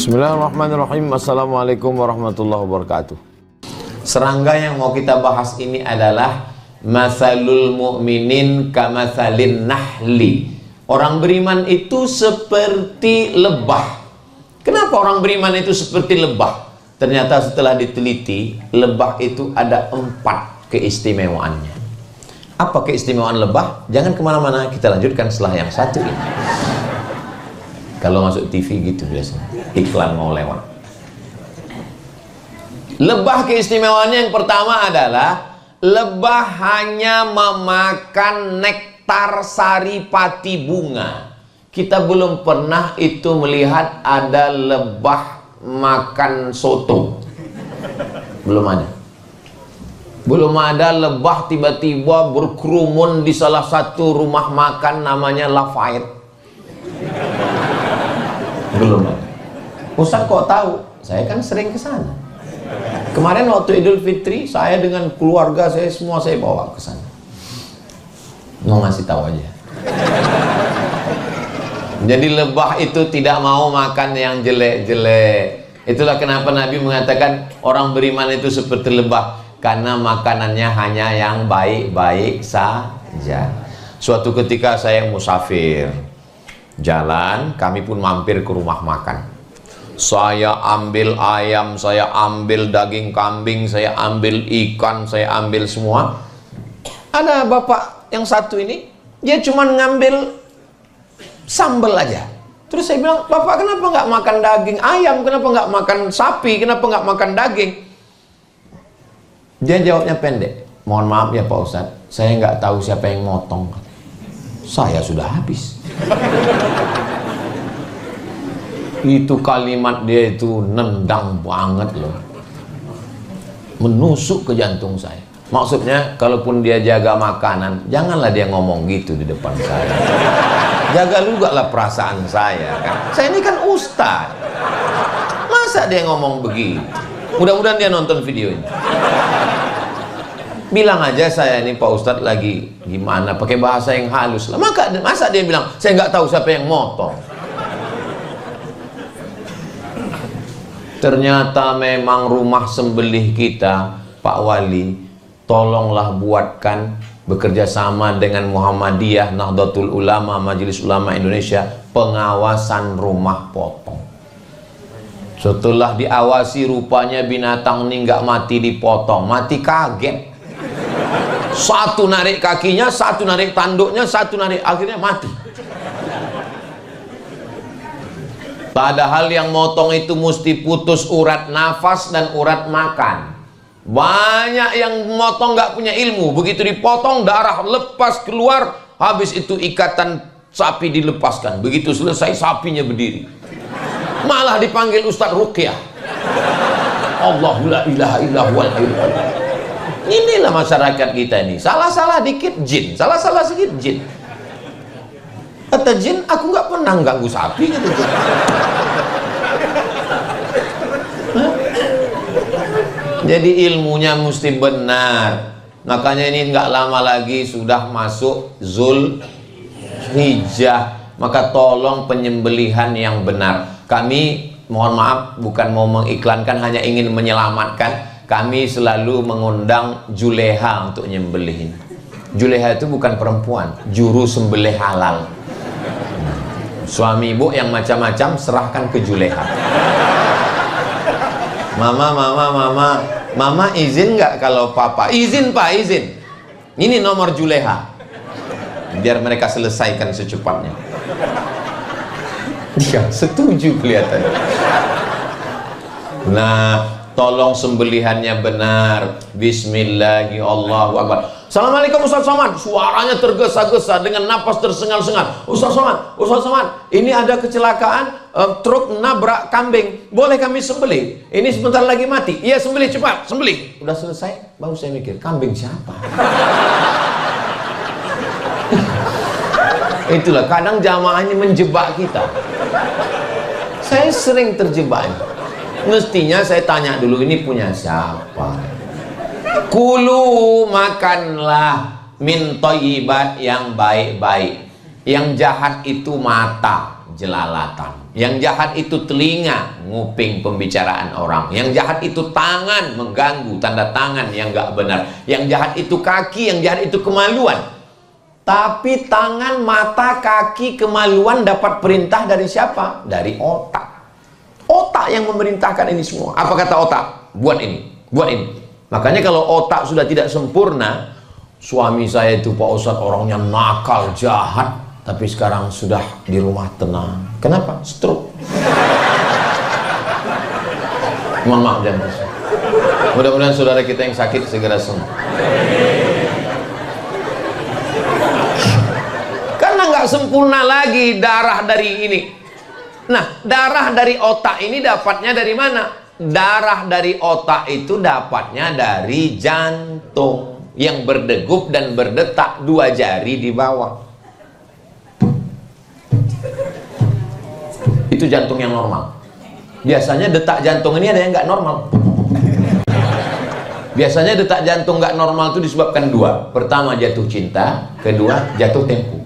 Bismillahirrahmanirrahim. Assalamualaikum warahmatullahi wabarakatuh. Serangga yang mau kita bahas ini adalah masalul mu'minin kamatsalin nahli. Orang beriman itu seperti lebah. Kenapa orang beriman itu seperti lebah? Ternyata setelah diteliti, lebah itu ada 4 keistimewaannya. Apa keistimewaan lebah? Jangan kemana-mana, kita lanjutkan setelah yang satu ini. Kalau masuk TV gitu biasanya, iklan mau lewat. Lebah keistimewaannya yang pertama adalah lebah hanya memakan nektar saripati bunga. Kita belum pernah itu melihat ada lebah makan soto. Belum ada. Belum ada lebah tiba-tiba berkerumun di salah satu rumah makan namanya Lafayette. Belum ada. Ustaz kok tahu? Saya kan sering ke sana. Kemarin waktu Idul Fitri, saya dengan keluarga saya semua saya bawa ke sana. Mau ngasih tahu aja. Jadi lebah itu tidak mau makan yang jelek-jelek. Itulah kenapa Nabi mengatakan orang beriman itu seperti lebah, karena makanannya hanya yang baik-baik saja. Suatu ketika saya musafir, jalan, kami pun mampir ke rumah makan. Saya ambil ayam, saya ambil daging kambing, saya ambil ikan, saya ambil semua. Ada bapak yang satu ini, dia cuma ngambil sambal aja. Terus saya bilang, bapak kenapa nggak makan daging ayam? Kenapa nggak makan sapi? Kenapa nggak makan daging? Dia jawabnya pendek. Mohon maaf ya Pak Ustadz, saya nggak tahu siapa yang motong. Saya sudah habis. Itu kalimat dia itu nendang banget loh, menusuk ke jantung saya. Maksudnya kalaupun dia jaga makanan, janganlah dia ngomong gitu di depan saya. Jaga juga lah perasaan saya kan. Saya ini kan ustaz, masa dia ngomong begitu? Mudah-mudahan dia nonton video ini. Bilang aja saya ini Pak Ustadz lagi gimana, pakai bahasa yang halus lah. Masa dia bilang saya nggak tahu siapa yang motong. Ternyata memang rumah sembelih kita, Pak Wali, tolonglah buatkan bekerja sama dengan Muhammadiyah, Nahdlatul Ulama, Majelis Ulama Indonesia, pengawasan rumah potong. Setelah diawasi, rupanya binatang ini nggak mati dipotong, mati kaget. Satu narik kakinya, satu narik tanduknya, satu narik, akhirnya mati. Padahal yang motong itu mesti putus urat nafas dan urat makan. Banyak yang motong nggak punya ilmu, begitu dipotong darah lepas keluar, habis itu ikatan sapi dilepaskan. Begitu selesai sapinya berdiri. Malah dipanggil Ustadz Ruqyah. Allahu la ilaha illa huwal hayyul qayyum. Inilah masyarakat kita ini. Salah-salah dikit jin, salah-salah sedikit jin. Kata jin, aku nggak pernah ganggu sapi gitu. Jadi ilmunya mesti benar. Makanya ini nggak lama lagi sudah masuk Zulhijjah. Maka tolong penyembelihan yang benar. Kami mohon maaf bukan mau mengiklankan, hanya ingin menyelamatkan. Kami selalu mengundang juleha untuk nyembelihin. Juleha itu bukan perempuan, juru sembelih halal. Suami ibu yang macam-macam serahkan ke juleha. Mama izin nggak kalau papa? Izin pak, izin. Ini nomor juleha. Biar mereka selesaikan secepatnya. Dia setuju kelihatannya. Nah, tolong sembelihannya benar. Bismillahirrahmanirrahim. Assalamualaikum Ustaz Somad. Suaranya tergesa-gesa dengan napas tersengal-sengal. Ustaz Somad, ini ada kecelakaan, truk nabrak kambing. Boleh kami sembelih? Ini sebentar lagi mati. Iya, sembelih cepat, sembelih. Udah selesai, baru saya mikir, kambing siapa? Itulah, kadang jamaah ini menjebak kita. Saya sering terjebak. Mestinya saya tanya dulu, ini punya siapa? Kulu, makanlah min thayyibat, yang baik-baik. Yang jahat itu mata. jelalatan. Yang jahat itu telinga, nguping pembicaraan orang. Yang jahat itu tangan, mengganggu tanda tangan yang nggak benar. Yang jahat itu kaki, yang jahat itu kemaluan. Tapi tangan, mata, kaki, kemaluan dapat perintah dari siapa? Dari otak. Otak yang memerintahkan ini semua. Apa kata otak? Buat ini, buat ini. Makanya kalau otak sudah tidak sempurna, suami saya itu Pak Ustadz orangnya nakal, jahat, tapi sekarang sudah di rumah tenang. Kenapa? Stroke. Mohon maaf jangan. Mudah-mudahan saudara kita yang sakit segera sembuh. Karena nggak sempurna lagi darah dari ini. Nah, darah dari otak ini dapatnya dari mana? Darah dari otak itu dapatnya dari jantung yang berdegup dan berdetak 2 jari di bawah. Itu jantung yang normal. Biasanya detak jantung ini ada yang nggak normal. Biasanya detak jantung nggak normal itu disebabkan 2. Pertama jatuh cinta, kedua jatuh tempo.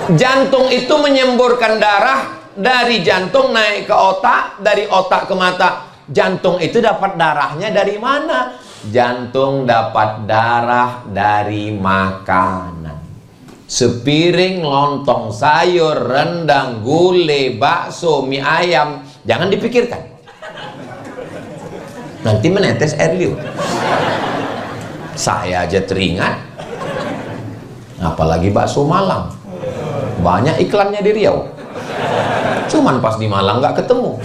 Jantung itu menyemburkan darah dari jantung naik ke otak, dari otak ke mata. Jantung itu dapat darahnya dari mana? Jantung dapat darah dari makanan. Sepiring lontong sayur, rendang, gulai, bakso, mie ayam, jangan dipikirkan. Nanti menetes air liur. Saya aja teringat. Apalagi bakso Malang. Banyak iklannya di Riau. Cuman pas di Malang nggak ketemu.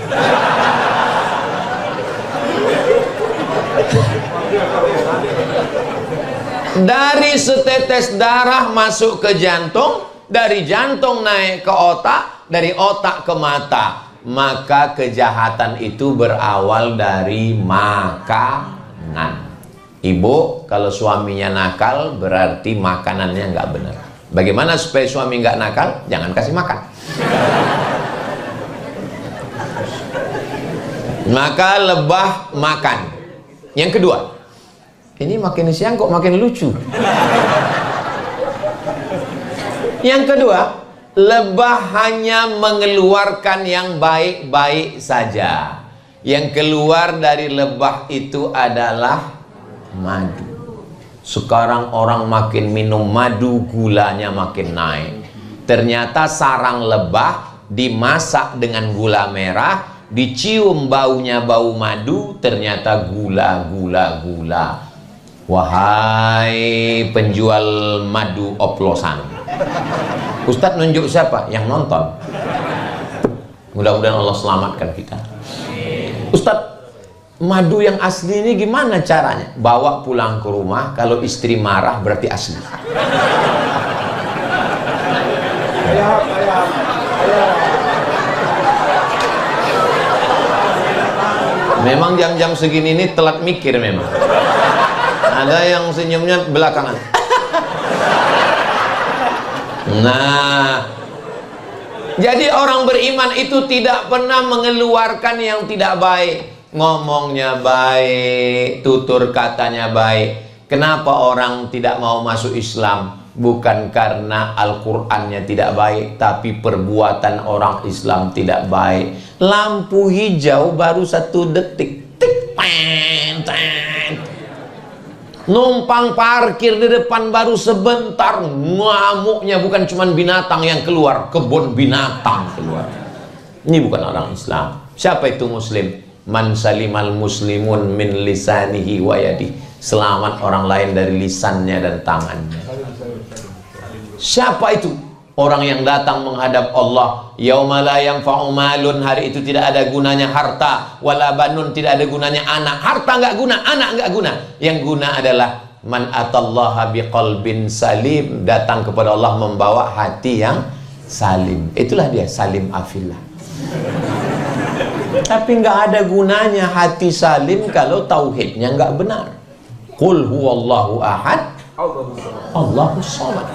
Dari setetes darah masuk ke jantung, dari jantung naik ke otak, dari otak ke mata. Maka kejahatan itu berawal dari makanan. Ibu, kalau suaminya nakal berarti makanannya nggak benar. Bagaimana supaya suami nggak nakal? Jangan kasih makan. Maka lebah makan. Yang kedua, ini makin siang kok makin lucu. Yang kedua, lebah hanya mengeluarkan yang baik-baik saja. Yang keluar dari lebah itu adalah madu. Sekarang orang makin minum madu, gulanya makin naik. Ternyata sarang lebah dimasak dengan gula merah, dicium baunya bau madu, ternyata gula. Wahai penjual madu oplosan, Ustadz nunjuk siapa? Yang nonton. Mudah-mudahan Allah selamatkan kita. Ustadz, madu yang asli ini gimana caranya? Bawa pulang ke rumah, kalau istri marah berarti asli. Memang jam-jam segini ini telat mikir memang. Ada yang senyumnya belakangan. Nah, jadi orang beriman itu tidak pernah mengeluarkan yang tidak baik. Ngomongnya baik, tutur katanya baik. Kenapa orang tidak mau masuk Islam? Bukan karena Al-Qur'annya tidak baik, tapi perbuatan orang Islam tidak baik. Lampu hijau baru 1 detik, tik, pen, ten. Numpang parkir di depan baru sebentar, ngamuknya bukan cuma binatang yang keluar, kebun binatang keluar. Ini bukan orang Islam. Siapa itu muslim? Man salimal muslimun min lisanihi wa yadihi. Selamat orang lain dari lisannya dan tangannya. Siapa itu? Orang yang datang menghadap Allah. Yauma la yanfa'u malun, hari itu tidak ada gunanya harta, wala banun, tidak ada gunanya anak. Harta nggak guna, anak nggak guna. Yang guna adalah man atallaha biqalbin salim, datang kepada Allah membawa hati yang salim. Itulah dia salim afillah. Tapi nggak ada gunanya hati salim kalau tauhidnya nggak benar. Qul huwallahu ahad, Allahus samad.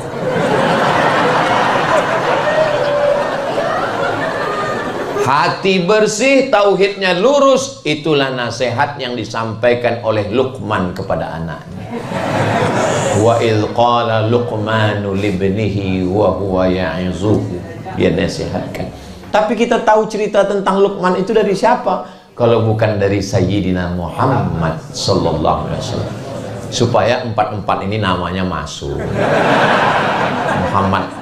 Hati bersih, tauhidnya lurus, itulah nasihat yang disampaikan oleh Luqman kepada anaknya. Wa idh qala Luqmanu libnihi wa huwa ya'izuhu, dia nasihatkan. Tapi kita tahu cerita tentang Luqman itu dari siapa? Kalau bukan dari Sayyidina Muhammad sallallahu alaihi wasallam. Supaya empat-empat ini namanya masuk.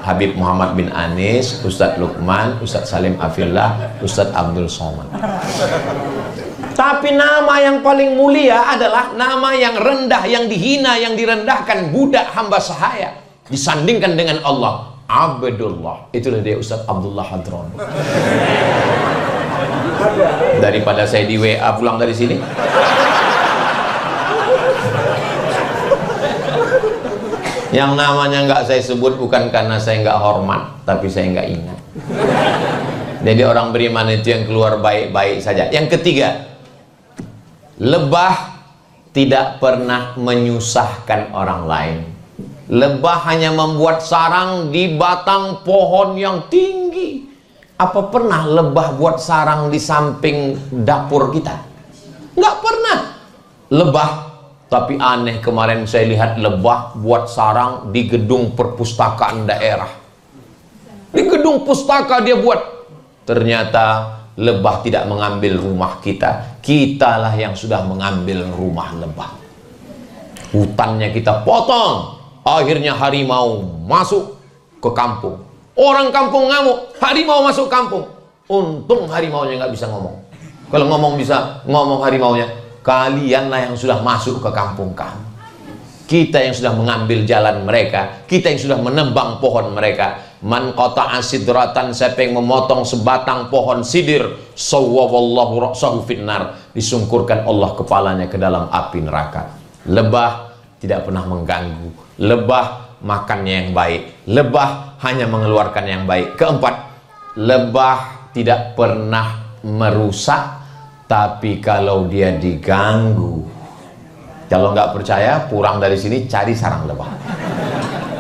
Habib Muhammad bin Anis, Ustadz Luqman, Ustadz Salim Afillah, Ustadz Abdul Somad. Tapi nama yang paling mulia adalah nama yang rendah, yang dihina, yang direndahkan, budak hamba sahaya, disandingkan dengan Allah, Abdullah. Itulah dia Ustadz Abdullah Hadron. Daripada saya di WA pulang dari sini, yang namanya nggak saya sebut bukan karena saya nggak hormat, tapi saya nggak ingat. Jadi orang beriman itu yang keluar baik-baik saja. Yang ketiga, lebah tidak pernah menyusahkan orang lain. Lebah hanya membuat sarang di batang pohon yang tinggi. Apa pernah lebah buat sarang di samping dapur kita? Nggak pernah. Lebah. Tapi aneh, kemarin saya lihat lebah buat sarang di gedung perpustakaan daerah. Di gedung pustaka dia buat. Ternyata lebah tidak mengambil rumah kita. Kitalah yang sudah mengambil rumah lebah. Hutannya kita potong. Akhirnya harimau masuk ke kampung. Orang kampung ngamuk, harimau masuk kampung. Untung harimaunya nggak bisa ngomong. Kalau ngomong bisa ngomong harimaunya. Kalianlah yang sudah masuk ke kampung kami. Kita yang sudah mengambil jalan mereka. Kita yang sudah menebang pohon mereka. Man qata'a sidratan, siapa yang memotong sebatang pohon sidir, sawwallahu ra'sahu finnar, disungkurkan Allah kepalanya ke dalam api neraka. Lebah tidak pernah mengganggu. Lebah makannya yang baik. Lebah hanya mengeluarkan yang baik. Keempat, lebah tidak pernah merusak. Tapi kalau dia diganggu, kalau nggak percaya, pulang dari sini cari sarang lebah.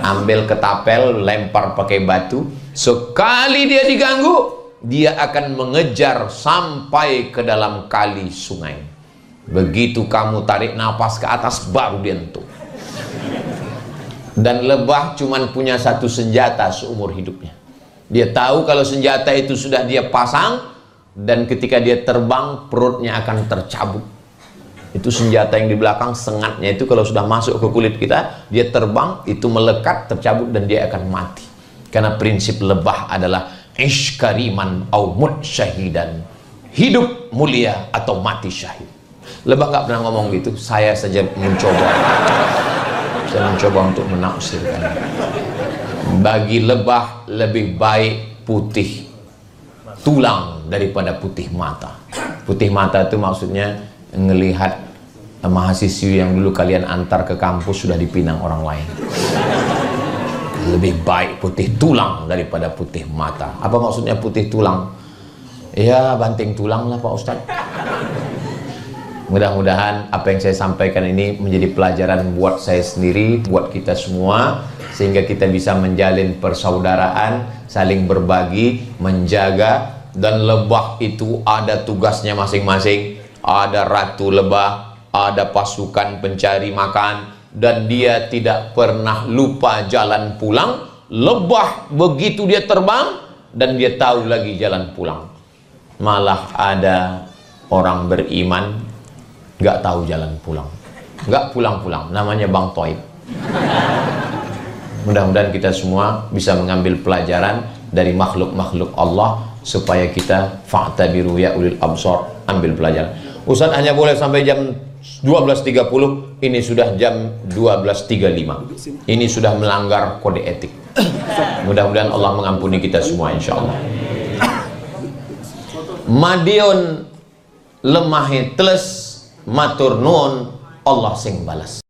Ambil ketapel, lempar pakai batu. Sekali dia diganggu, dia akan mengejar sampai ke dalam kali sungai. Begitu kamu tarik nafas ke atas, baru dia entuk. Dan lebah cuman punya satu senjata seumur hidupnya. Dia tahu kalau senjata itu sudah dia pasang, dan ketika dia terbang, perutnya akan tercabut. Itu senjata yang di belakang, sengatnya itu kalau sudah masuk ke kulit kita, dia terbang, itu melekat, tercabut, dan dia akan mati. Karena prinsip lebah adalah ish kariman au mut syahidan, hidup mulia atau mati syahid. Lebah nggak pernah ngomong gitu. Saya saja mencoba. Saya mencoba untuk menafsirkan. Bagi lebah lebih baik putih tulang daripada putih mata. Putih mata itu maksudnya ngelihat mahasiswi yang dulu kalian antar ke kampus sudah dipinang orang lain. Lebih baik putih tulang daripada putih mata. Apa maksudnya putih tulang? Ya banting tulang lah Pak Ustadz. Mudah-mudahan apa yang saya sampaikan ini menjadi pelajaran buat saya sendiri, buat kita semua, sehingga kita bisa menjalin persaudaraan, saling berbagi, menjaga. Dan lebah itu ada tugasnya masing-masing. Ada ratu lebah, ada pasukan pencari makan, dan dia tidak pernah lupa jalan pulang. Lebah begitu dia terbang, dan dia tahu lagi jalan pulang. Malah ada orang beriman nggak tahu jalan pulang, nggak pulang-pulang, namanya Bang Toib. Mudah-mudahan kita semua bisa mengambil pelajaran dari makhluk-makhluk Allah, supaya kita fa'tabiru ya ulil absar, ambil pelajaran. Ustaz hanya boleh sampai jam 12.30, ini sudah jam 12.35. Ini sudah melanggar kode etik. Mudah-mudahan Allah mengampuni kita semua insyaallah. Madiun lemahi teles matur nuwun, Allah sing balas.